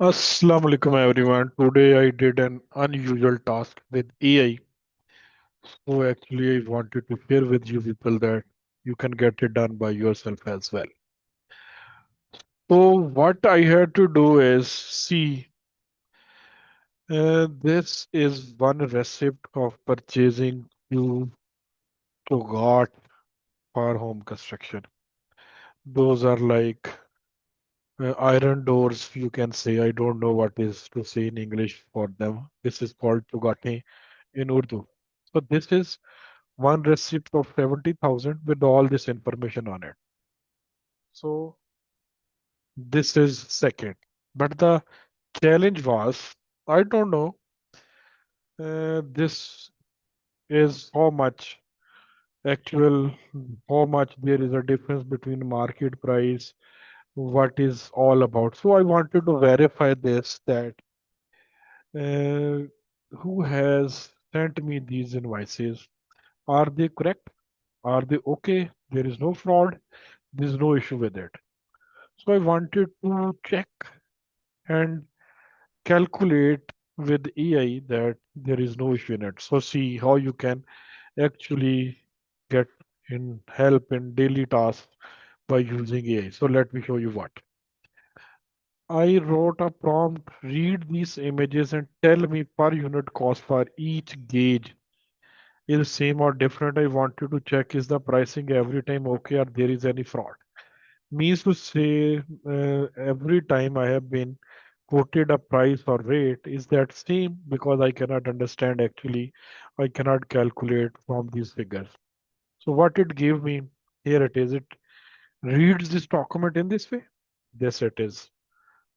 Assalamu alaikum everyone. Today I did an unusual task with AI. So actually I wanted to share with you people that you can get it done by yourself as well. So what I had to do is see this is one receipt of purchasing you got for home construction. Those are like iron doors, you can say. I don't know what is to say in English for them. This is called chugate in Urdu. So this is one receipt of 70,000 with all this information on it. So this is second. But the challenge was, I don't know, this is how much actual, how much there is a difference between market price, what is all about. So I wanted to verify this that uh, who has sent me these invoices, are they correct? Are they okay? There is no fraud. There is no issue with it. So I wanted to check and calculate with AI that there is no issue in it. So see how you can actually get in help in daily tasks by using AI. So let me show you what. I wrote a prompt, read these images and tell me per unit cost for each gauge is same or different. I wanted to check is the pricing every time okay or there is any fraud. Means to say every time I have been quoted a price or rate is that same because I cannot understand actually. I cannot calculate from these figures. So what it gave me, here it is. It reads this document in this way. This it is.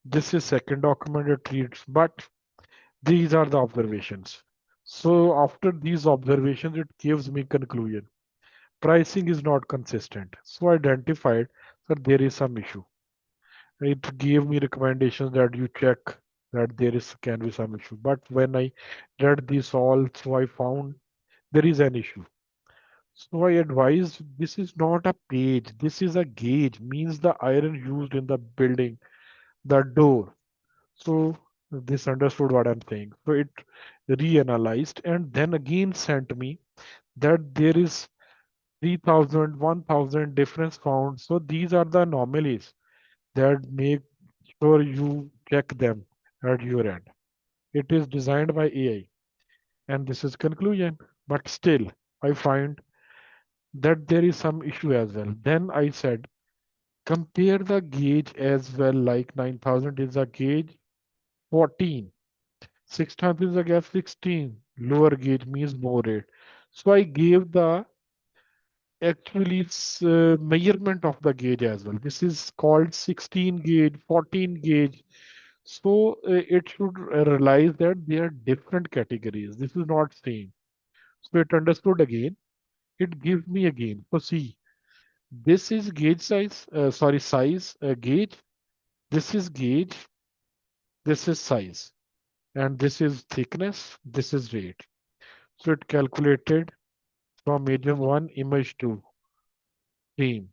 This is second document it reads, but these are the observations. So after these observations, it gives me conclusion. Pricing is not consistent. So I identified that there is some issue. It gave me recommendations that you check that there is can be some issue. But when I read this all, so I found there is an issue. So I advised this is not a page, this is a gauge, means the iron used in the building, the door. So this understood what I'm saying. So it reanalyzed and then again sent me that there is 3,000, 1,000 difference found. So these are the anomalies that make sure you check them at your end. It is designed by AI, and this is conclusion. But still, I find that there is some issue as well. Then I said, compare the gauge as well, like 9,000 is a gauge 14, 6,000 is a gauge 16. Lower gauge means more rate. So I gave the actually measurement of the gauge as well. This is called 16 gauge, 14 gauge. So it should realize that they are different categories. This is not same. So it understood again. It gives me again. So see, this is gauge size. Sorry, size gauge. This is gauge. This is size, and this is thickness. This is rate. So it calculated from medium one, image two, same.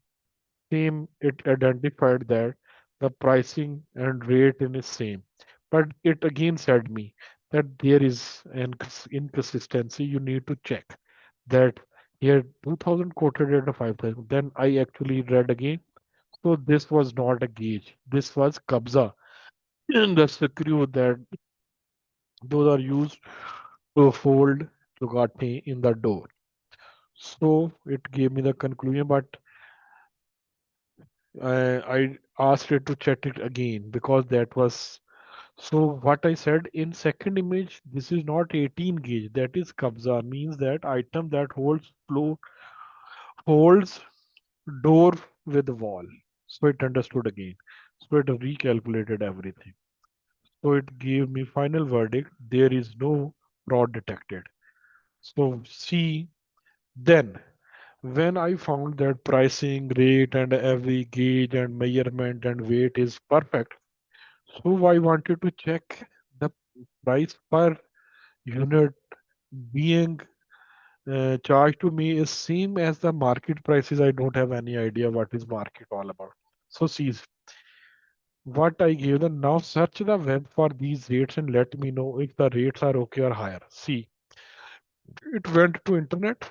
Same. It identified that the pricing and rate is same, but it again said me that there is an inconsistency. You need to check that here 2000 quoted at a 5,000. Then I actually read again. So this was not a gauge. This was kabza, and the screw that those are used to hold Chugate in the door. So it gave me the conclusion, but I asked it to check it again because that was so what I said in second image, this is not 18 gauge, that is kabza, means that item that holds floor, holds door with wall. So it understood again. So it recalculated everything. So it gave me final verdict. There is no fraud detected. So see, then when I found that pricing, rate, and every gauge and measurement and weight is perfect, so I wanted to check the price per unit being charged to me is same as the market prices. I don't have any idea what is market all about. So see, What I gave them, now search the web for these rates and let me know if the rates are okay or higher. See, it went to internet.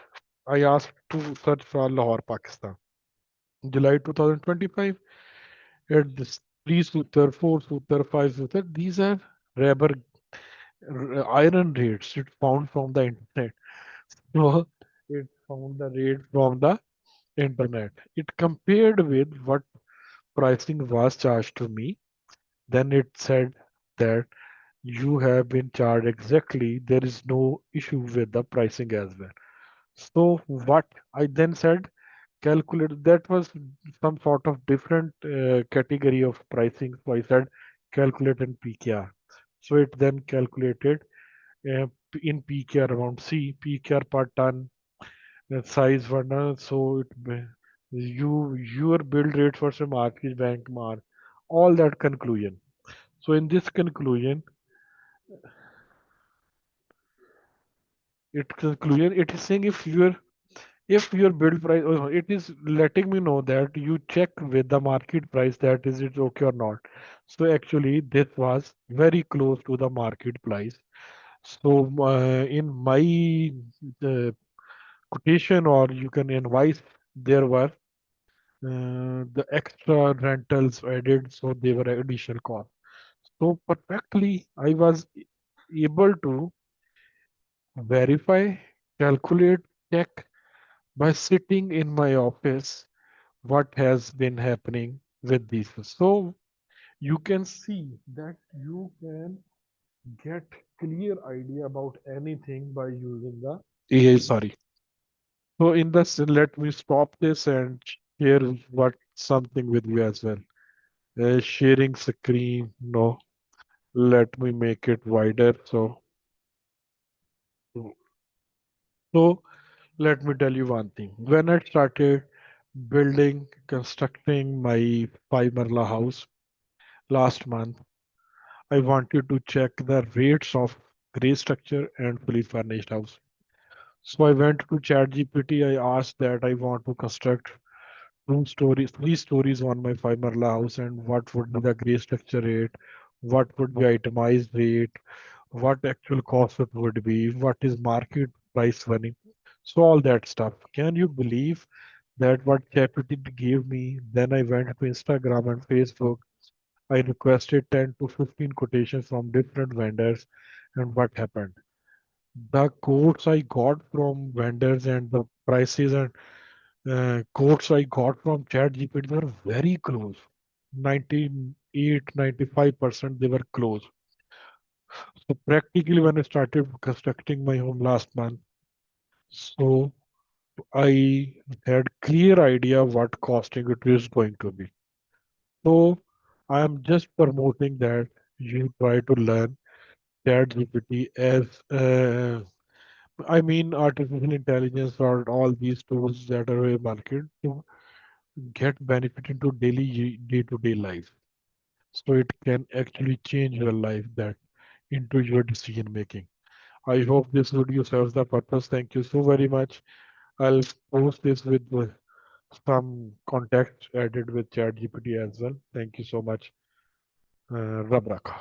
I asked to search for Lahore, Pakistan. July 2025. At this 3 suitor, 4 suitor, 5 suitor. These are rubber iron rates. It found from the internet. So it found the rate from the internet. It compared with what pricing was charged to me. Then it said that you have been charged exactly. There is no issue with the pricing as well. So what I then said, calculate that was some sort of different category of pricing. So I said calculate in PKR. So it then calculated uh, in PKR amount. See PKR per ton, size one. So your build rate versus market benchmark, all that conclusion. So in this conclusion, it is saying if your build price, oh, it is letting me know that you check with the market price that is it okay or not. So actually this was very close to the market price. So in my uh, quotation, or you can invoice, there were the extra rentals added, so they were additional cost. So perfectly I was able to verify, calculate, check by sitting in my office what has been happening with these. So you can see that you can get clear idea about anything by using the AI. Sorry. So in this, let me stop this and share what something with you as well. Sharing screen. No, let me make it wider. So let me tell you one thing. When I started building, constructing my 5 Marla house last month, I wanted to check the rates of gray structure and fully furnished house. So I went to ChatGPT. I asked that I want to construct 2 stories, 3 stories on my 5 Marla house, and what would be the gray structure rate, what would be itemized rate, what actual cost it would be, what is market price running. So all that stuff. Can you believe that what ChatGPT gave me? Then I went to Instagram and Facebook. I requested 10 to 15 quotations from different vendors, and what happened? The quotes I got from vendors and the prices and quotes I got from ChatGPT were very close. 98, 95% they were close. So practically when I started constructing my home last month, so I had clear idea what costing it is going to be. So I am just promoting that you try to learn ChatGPT as I mean artificial intelligence or all these tools that are in market to get benefit into daily day-to-day life. So it can actually change your life that into your decision making. I hope this video serves the purpose. Thank you so very much. I'll post this with some context added with ChatGPT as well. Thank you so much. Rab rakha.